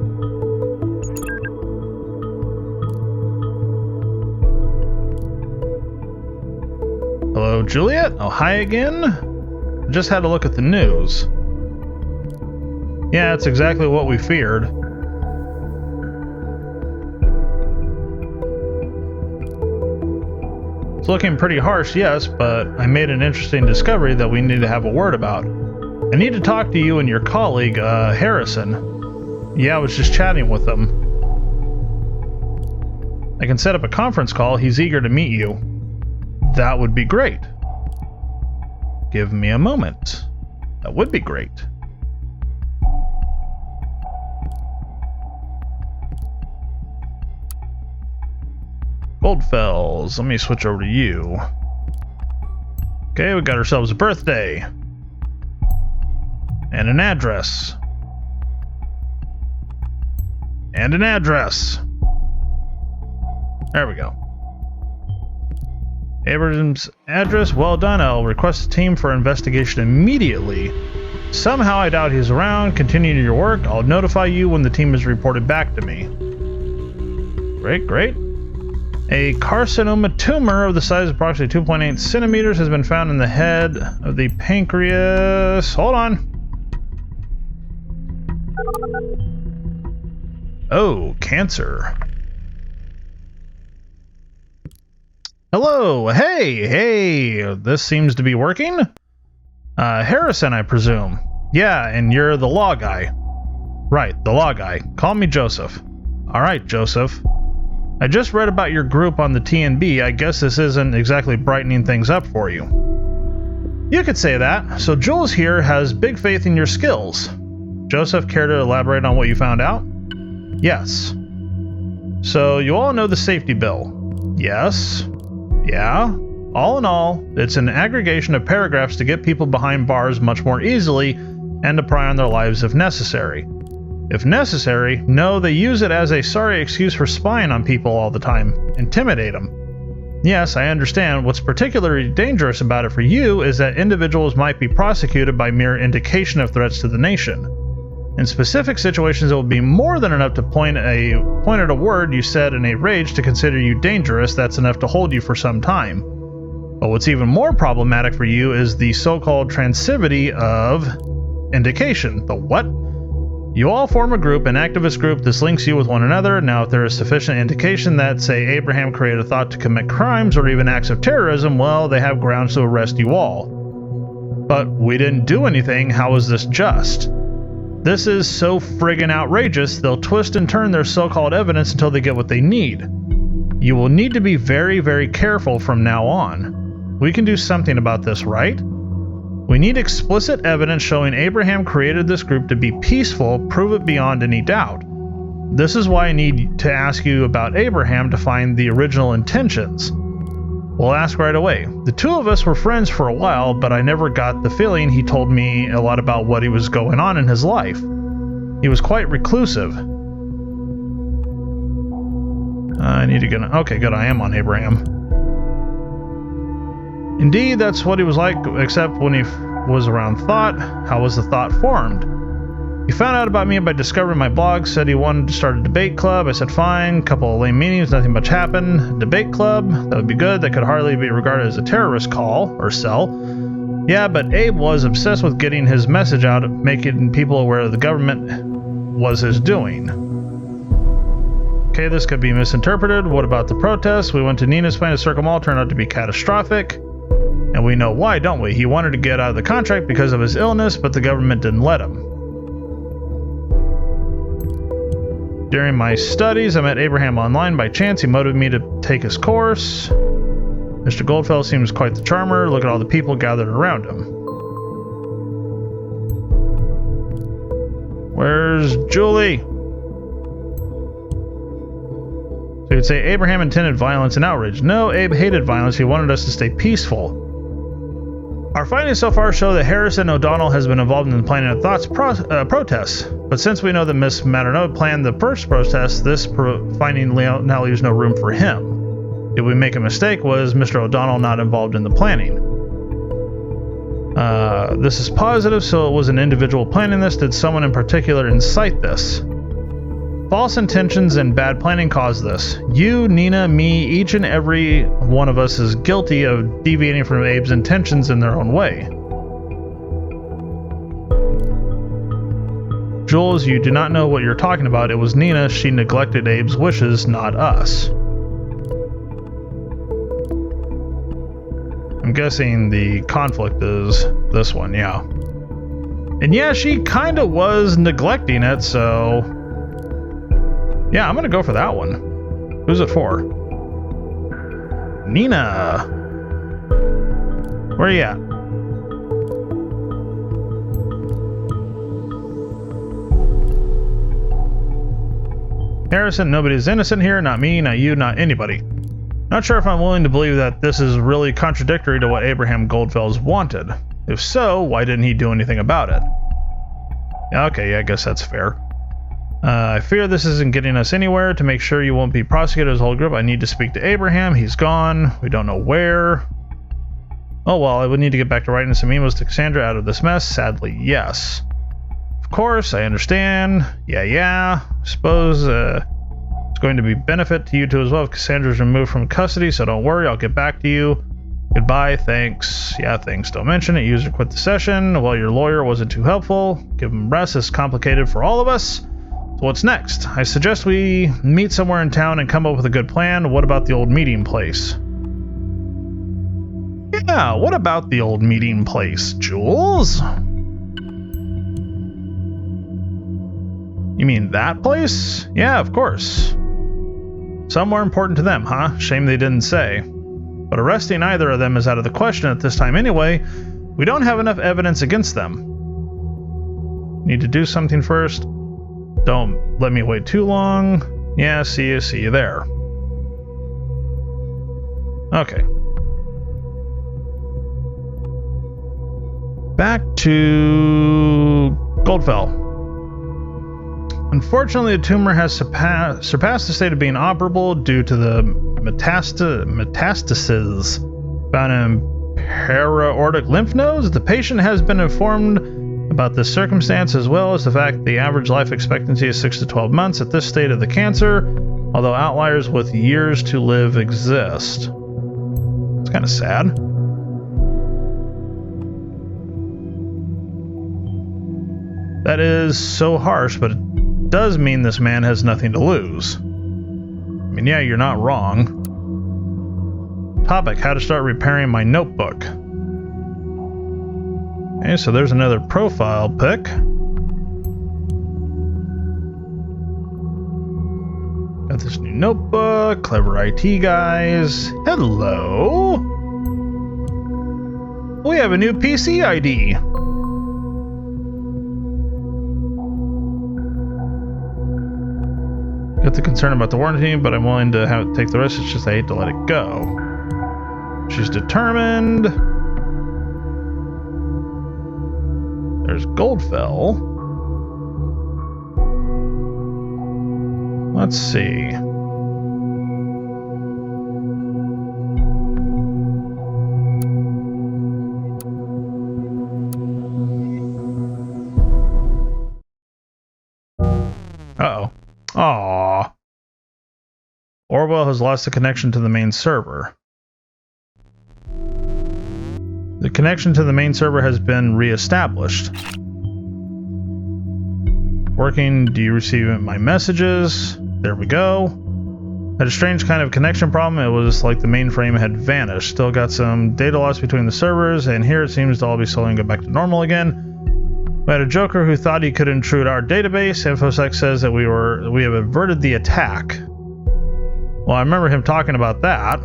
A: Hello, Juliet? Oh, hi again? Just had a look at the news. Yeah, it's exactly what we feared. It's looking pretty harsh, yes, but I made an interesting discovery that we need to have a word about. I need to talk to you and your colleague, Harrison. Yeah, I was just chatting with him. I can set up a conference call. He's eager to meet you. That would be great. Give me a moment. That would be great. Goldfells, let me switch over to you. Okay, we got ourselves a birthday. And an address. And an address. There we go. Abraham's address, well done. I'll request a team for investigation immediately. Somehow I doubt he's around. Continue your work. I'll notify you when the team is reported back to me. Great, great. A carcinoma tumor of the size of approximately 2.8 centimeters has been found in the head of the pancreas. Hold on. Oh, cancer. Hello. Hey. This seems to be working. Harrison, I presume. Yeah, and you're the law guy. Right, the law guy. Call me Joseph. All right, Joseph. I just read about your group on the TNB. I guess this isn't exactly brightening things up for you. You could say that. So Jules here has big faith in your skills. Joseph, care to elaborate on what you found out? Yes. So you all know the safety bill? Yes. Yeah. All in all, it's an aggregation of paragraphs to get people behind bars much more easily and to pry on their lives if necessary. If necessary, no, they use it as a sorry excuse for spying on people all the time. Intimidate them. Yes, I understand. What's particularly dangerous about it for you is that individuals might be prosecuted by mere indication of threats to the nation. In specific situations, it will be more than enough to point at a word you said in a rage to consider you dangerous. That's enough to hold you for some time. But what's even more problematic for you is the so-called transitivity of indication. The what? You all form a group, an activist group. This links you with one another. Now, if there is sufficient indication that, say, Abraham created a thought to commit crimes or even acts of terrorism, well, they have grounds to arrest you all. But we didn't do anything. How is this just? This is so friggin' outrageous, they'll twist and turn their so-called evidence until they get what they need. You will need to be very, very careful from now on. We can do something about this, right? We need explicit evidence showing Abraham created this group to be peaceful, prove it beyond any doubt. This is why I need to ask you about Abraham to find the original intentions. We'll ask right away. The two of us were friends for a while, but I never got the feeling he told me a lot about what he was going on in his life. He was quite reclusive. I need to get... Okay, good, I am on Abraham. Indeed, that's what he was like, except when he was around thought. How was the thought formed? He found out about me by discovering my blog, said he wanted to start a debate club. I said fine, couple of lame meetings, nothing much happened. Debate club, that would be good. That could hardly be regarded as a terrorist call or cell. Yeah, but Abe was obsessed with getting his message out, making people aware the government was his doing. Okay, this could be misinterpreted. What about the protests? We went to Nina's plan to Circle Mall, turned out to be catastrophic. And we know why, don't we? He wanted to get out of the contract because of his illness, but the government didn't let him. During my studies, I met Abraham online by chance. He motivated me to take his course. Mr. Goldfell seems quite the charmer. Look at all the people gathered around him. Where's Julie? So you'd say Abraham intended violence and outrage. No, Abe hated violence. He wanted us to stay peaceful. Our findings so far show that Harrison O'Donnell has been involved in the planning of Thought's protests. But since we know that Miss Maternode planned the first protest, this finding now leaves no room for him. Did we make a mistake? Was Mr. O'Donnell not involved in the planning? This is positive, so it was an individual planning this. Did someone in particular incite this? False intentions and bad planning caused this. You, Nina, me, each and every one of us is guilty of deviating from Abe's intentions in their own way. Jules, you do not know what you're talking about. It was Nina. She neglected Abe's wishes, not us. I'm guessing the conflict is this one, yeah. And yeah, she kind of was neglecting it, so... yeah, I'm gonna go for that one. Who's it for? Nina! Where are you at? Harrison, nobody's innocent here. Not me, not you, not anybody. Not sure if I'm willing to believe that this is really contradictory to what Abraham Goldfels wanted. If so, why didn't he do anything about it? Okay, yeah, I guess that's fair. I fear this isn't getting us anywhere. To make sure you won't be prosecuted as a whole group, I need to speak to Abraham. He's gone. We don't know where. Oh well, I would need to get back to writing some emails to Cassandra out of this mess. Sadly, yes. Of course, I understand. Yeah. Suppose it's going to be benefit to you too as well if Cassandra's removed from custody, so don't worry, I'll get back to you. Goodbye, thanks. Yeah, thanks. Don't mention it. User quit the session. Well, your lawyer wasn't too helpful. Give him rest. It's complicated for all of us. So what's next? I suggest we meet somewhere in town and come up with a good plan. What about the old meeting place? Yeah, what about the old meeting place, Jules? You mean that place? Yeah, of course. Somewhere important to them, huh? Shame they didn't say. But arresting either of them is out of the question at this time anyway. We don't have enough evidence against them. Need to do something first. Don't let me wait too long. Yeah, see you there. Okay. Back to Goldfell. Unfortunately, the tumor has surpassed the state of being operable due to the metastases found in para-aortic lymph nodes. The patient has been informed about this circumstance as well as the fact that the average life expectancy is 6 to 12 months at this state of the cancer, although outliers with years to live exist. It's kind of sad. That is so harsh, but it does mean this man has nothing to lose. I mean, yeah, you're not wrong. Topic, how to start repairing my notebook. Okay, so there's another profile pic. Got this new notebook, clever IT guys. Hello. We have a new PC ID. Got the concern about the warranty, but I'm willing to have it take the risk. It's just I hate to let it go. She's determined. There's Goldfell. Let's see. Uh-oh. Aww. Orwell has lost the connection to the main server. The connection to the main server has been re-established. Working, do you receive my messages? There we go. Had a strange kind of connection problem. It was like the mainframe had vanished. Still got some data loss between the servers, and here it seems to all be slowly going back to normal again. We had a joker who thought he could intrude our database. InfoSec says that we have averted the attack. Well, I remember him talking about that.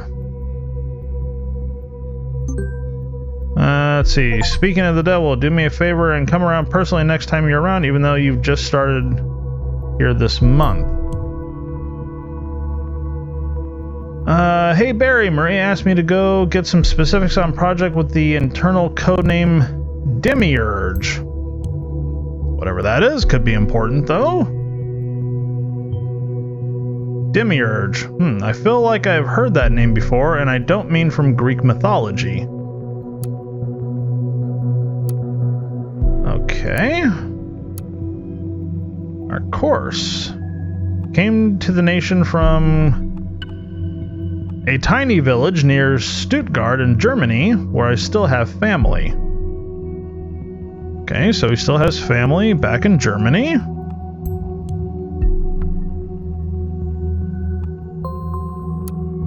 A: Let's see. Speaking of the devil, do me a favor and come around personally next time you're around, even though you've just started here this month. Hey Barry, Marie asked me to go get some specifics on project with the internal codename Demiurge. Whatever that is, could be important though. Demiurge. I feel like I've heard that name before, and I don't mean from Greek mythology. Okay. Our course came to the nation from a tiny village near Stuttgart in Germany, where I still have family. Okay, so he still has family back in Germany.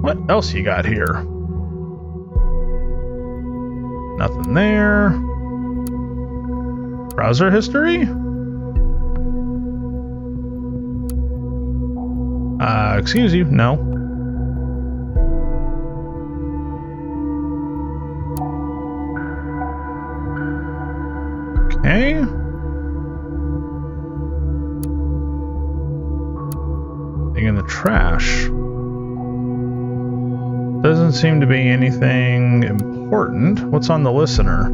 A: What else you got here? Nothing there. Browser history? Excuse you, no. Okay. Thing in the trash. Doesn't seem to be anything important. What's on the listener?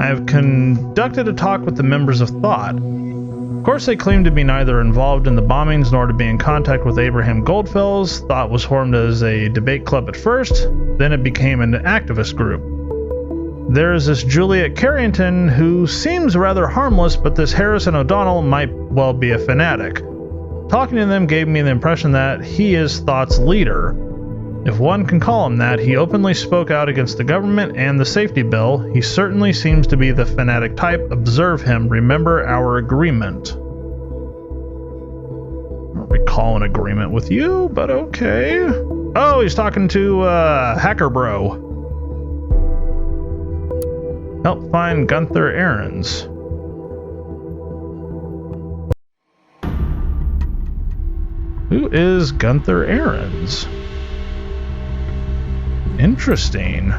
A: I have conducted a talk with the members of Thought. Of course, they claim to be neither involved in the bombings nor to be in contact with Abraham Goldfels. Thought was formed as a debate club at first, then it became an activist group. There is this Juliet Carrington who seems rather harmless, but this Harrison O'Donnell might well be a fanatic. Talking to them gave me the impression that he is Thought's leader. If one can call him that, he openly spoke out against the government and the safety bill. He certainly seems to be the fanatic type. Observe him. Remember our agreement. I don't recall an agreement with you, but okay. Oh, he's talking to Hacker Bro. Help find Gunther Ahrens. Who is Gunther Ahrens? Interesting.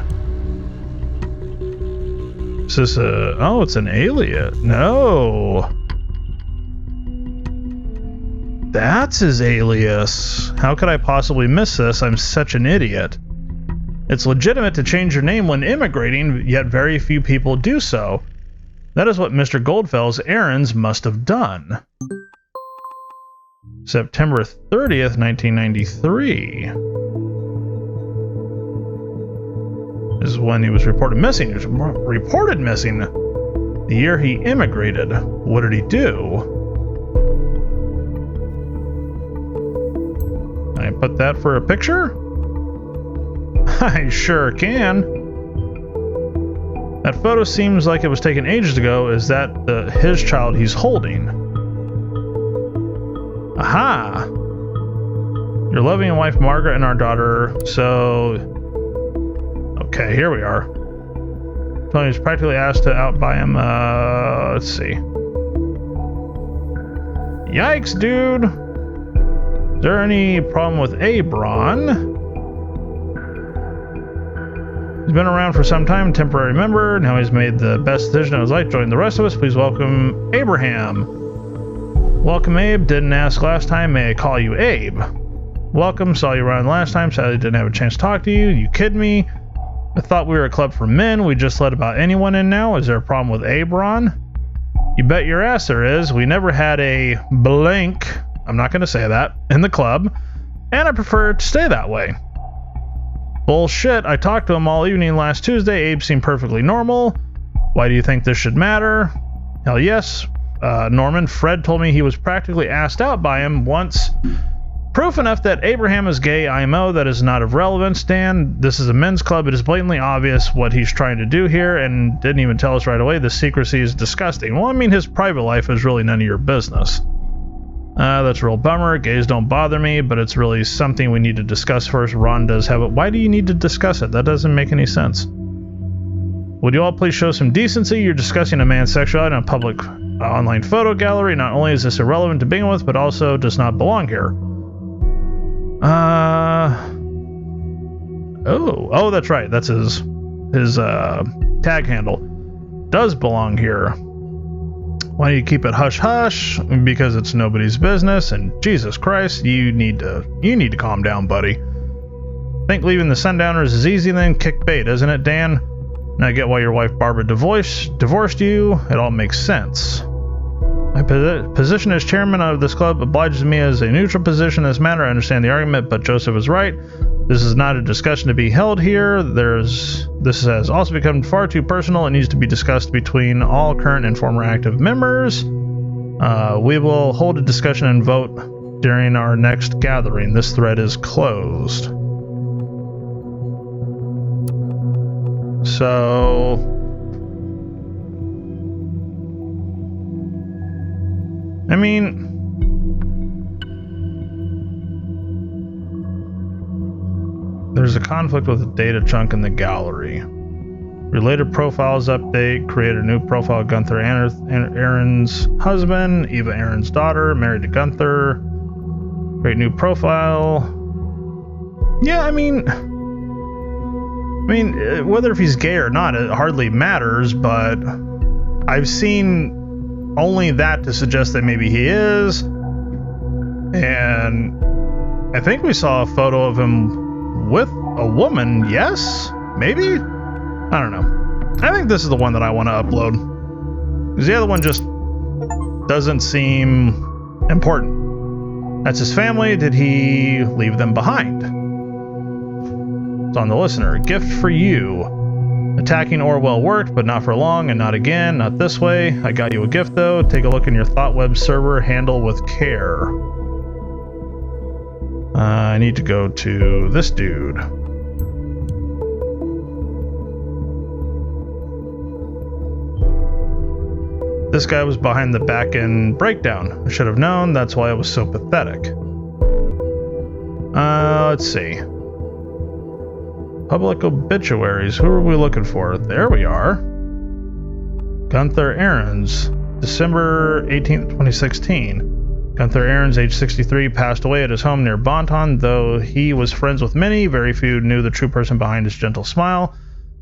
A: Is this a... Oh, it's an alias. No. That's his alias. How could I possibly miss this? I'm such an idiot. It's legitimate to change your name when immigrating, yet very few people do so. That is what Mr. Goldfels Ahrens must have done. September 30th, 1993. Is when he was reported missing. He was reported missing the year he immigrated. What did he do? Can I put that for a picture? I sure can. That photo seems like it was taken ages ago. Is that his child he's holding? Aha! Your loving wife Margaret and our daughter. So... Okay, here we are. Tony's practically asked to outbuy him. Let's see. Yikes, dude. Is there any problem with Abron? He's been around for some time, temporary member. Now he's made the best decision of his life, joining the rest of us. Please welcome Abraham. Welcome, Abe. Didn't ask last time. May I call you Abe? Welcome. Saw you around last time. Sadly didn't have a chance to talk to you. You kidding me? I thought we were a club for men. We just let about anyone in now. Is there a problem with Abron? You bet your ass there is. We never had a blank, I'm not going to say that, in the club, and I prefer it to stay that way. Bullshit. I talked to him all evening last Tuesday. Abe seemed perfectly normal. Why do you think this should matter? Hell yes. Norman, Fred told me he was practically asked out by him once. Proof enough that Abraham is gay, IMO. That is not of relevance, Dan. This is a men's club. It is blatantly obvious what he's trying to do here, and didn't even tell us right away. The secrecy is disgusting. Well, I mean, his private life is really none of your business. That's a real bummer. Gays don't bother me, but it's really something we need to discuss first. Ron does have it. Why do you need to discuss it? That doesn't make any sense. Would you all please show some decency? You're discussing a man's sexuality in a public online photo gallery. Not only is this irrelevant to begin with, but also does not belong here. Oh, that's right. That's his tag handle. Does belong here. Why do you keep it hush hush? Because it's nobody's business. And Jesus Christ, you need to calm down, buddy. Think leaving the Sundowners is easy then? Kick bait, isn't it, Dan? Now I get why your wife Barbara divorced you. It all makes sense. My position as chairman of this club obliges me as a neutral position in this matter. I understand the argument, but Joseph is right. This is not a discussion to be held here. This has also become far too personal. It needs to be discussed between all current and former active members. We will hold a discussion and vote during our next gathering. This thread is closed. So... I mean, there's a conflict with a data chunk in the gallery. Related profiles update. Create a new profile. Gunther Aaron's husband. Eva Aaron's daughter. Married to Gunther. Create new profile. Yeah, I mean, whether if he's gay or not, it hardly matters, but I've seen only that to suggest that maybe he is. And I think we saw a photo of him with a woman. Yes? Maybe? I don't know. I think this is the one that I want to upload. Because the other one just doesn't seem important. That's his family. Did he leave them behind? It's on the listener. Gift for you. Attacking Orwell worked, but not for long, and not again, not this way. I got you a gift, though. Take a look in your ThoughtWeb server. Handle with care. I need to go to this dude. This guy was behind the back-end breakdown. I should have known. That's why it was so pathetic. Let's see. Public obituaries. Who are we looking for? There we are. Gunther Ahrens, December 18th, 2016. Gunther Ahrens, age 63, passed away at his home near Bonton. Though he was friends with many, very few knew the true person behind his gentle smile.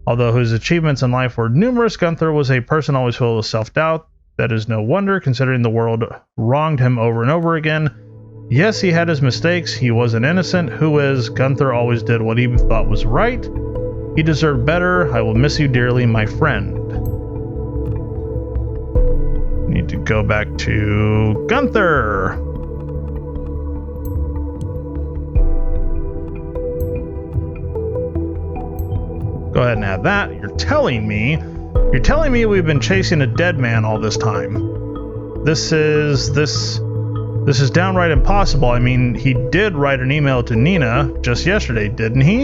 A: Although his achievements in life were numerous, Gunther was a person always full of self-doubt. That is no wonder, considering the world wronged him over and over again. Yes, he had his mistakes. He wasn't innocent. Who is? Gunther always did what he thought was right. He deserved better. I will miss you dearly, my friend. Need to go back to Gunther. Go ahead and add that. You're telling me we've been chasing a dead man all this time. This is downright impossible. I mean, he did write an email to Nina just yesterday, didn't he?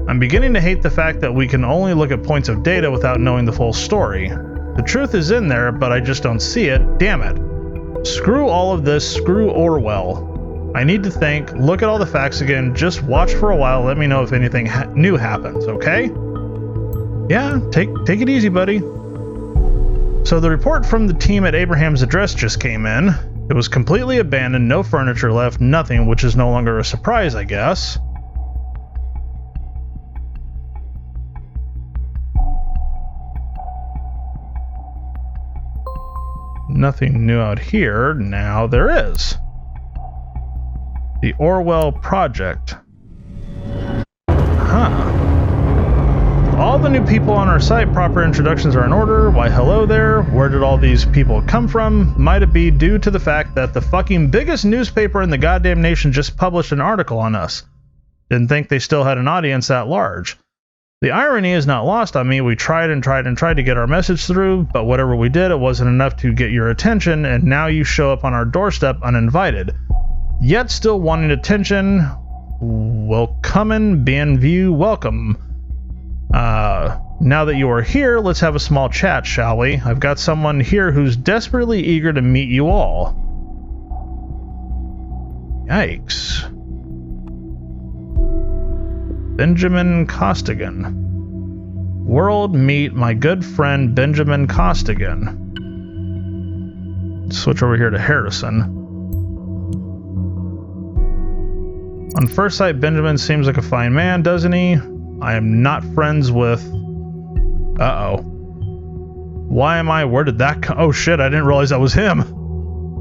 A: I'm beginning to hate the fact that we can only look at points of data without knowing the full story. The truth is in there, but I just don't see it. Damn it. Screw all of this. Screw Orwell. I need to think, look at all the facts again, just watch for a while, let me know if anything new happens, okay? Yeah, take it easy, buddy. So the report from the team at Abraham's address just came in. It was completely abandoned, no furniture left, nothing, which is no longer a surprise, I guess. Nothing new out here. Now there is. The Orwell Project. Huh. All the new people on our site, proper introductions are in order. Why, hello there. Where did all these people come from? Might it be due to the fact that the fucking biggest newspaper in the goddamn nation just published an article on us? Didn't think they still had an audience that large. The irony is not lost on me. We tried and tried and tried to get our message through, but whatever we did, it wasn't enough to get your attention, and now you show up on our doorstep uninvited. Yet still wanting attention. Willkommen, bienvenue, welcome. Now that you are here, let's have a small chat, shall we? I've got someone here who's desperately eager to meet you all. Yikes. Benjamin Costigan. World, meet my good friend Benjamin Costigan. Switch over here to Harrison. On first sight, Benjamin seems like a fine man, doesn't he? I am not friends with... Uh-oh. Why am I... Where did that come... Oh shit, I didn't realize that was him.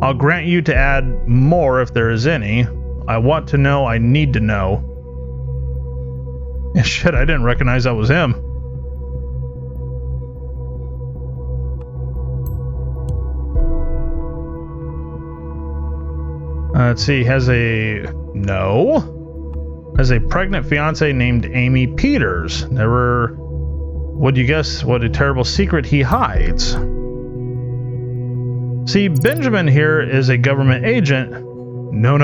A: I'll grant you to add more if there is any. I want to know, I need to know. Yeah, shit, I didn't recognize that was him. Let's see, has a pregnant fiance named Amy Peters. Never would you guess what a terrible secret he hides. See, Benjamin here is a government agent. No.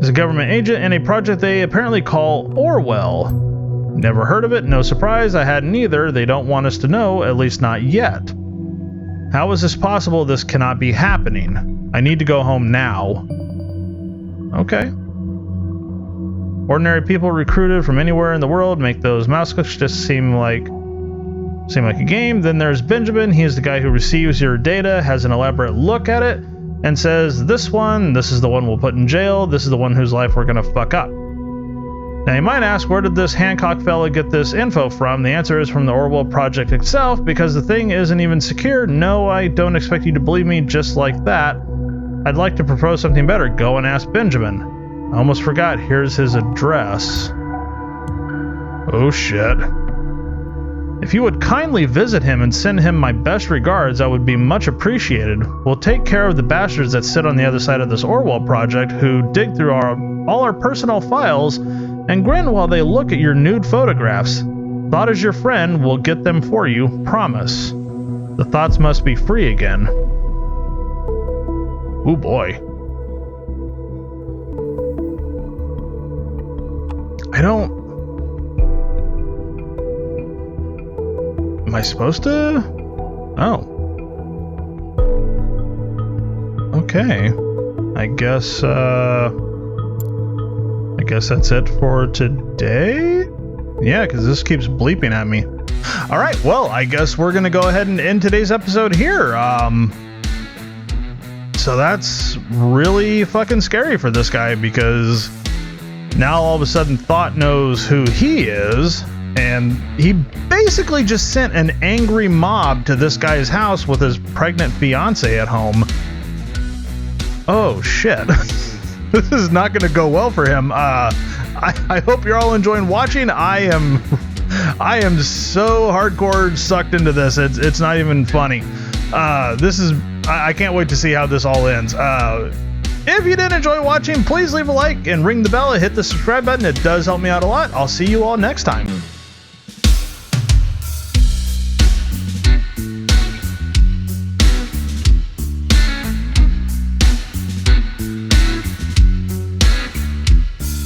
A: Is a government agent in a project they apparently call Orwell. Never heard of it, no surprise, I hadn't either. They don't want us to know, at least not yet. How is this possible? This cannot be happening. I need to go home now. Okay. Ordinary people recruited from anywhere in the world make those mouse clicks just seem like a game. Then there's Benjamin. He's the guy who receives your data, has an elaborate look at it, and says, this is the one we'll put in jail. This is the one whose life we're gonna fuck up. Now you might ask, where did this Hancock fella get this info from? The answer is from the Orwell project itself, because the thing isn't even secure. No, I don't expect you to believe me just like that. I'd like to propose something better. Go and ask Benjamin. I almost forgot. Here's his address. Oh shit. If you would kindly visit him and send him my best regards, I would be much appreciated. We'll take care of the bastards that sit on the other side of this Orwell project, who dig through all our personal files and grin while they look at your nude photographs. Thought as your friend, will get them for you, promise. The thoughts must be free again. Ooh boy. Am I supposed to? Oh. Okay. I guess that's it for today? Yeah, because this keeps bleeping at me. Alright, well, I guess we're gonna go ahead and end today's episode here. So that's really fucking scary for this guy, because now all of a sudden Thought knows who he is, and he basically just sent an angry mob to this guy's house with his pregnant fiance at home. Oh shit. This is not going to go well for him. I hope you're all enjoying watching. I am so hardcore sucked into this. It's not even funny. I can't wait to see how this all ends. If you did enjoy watching, please leave a like and ring the bell and hit the subscribe button. It does help me out a lot. I'll see you all next time.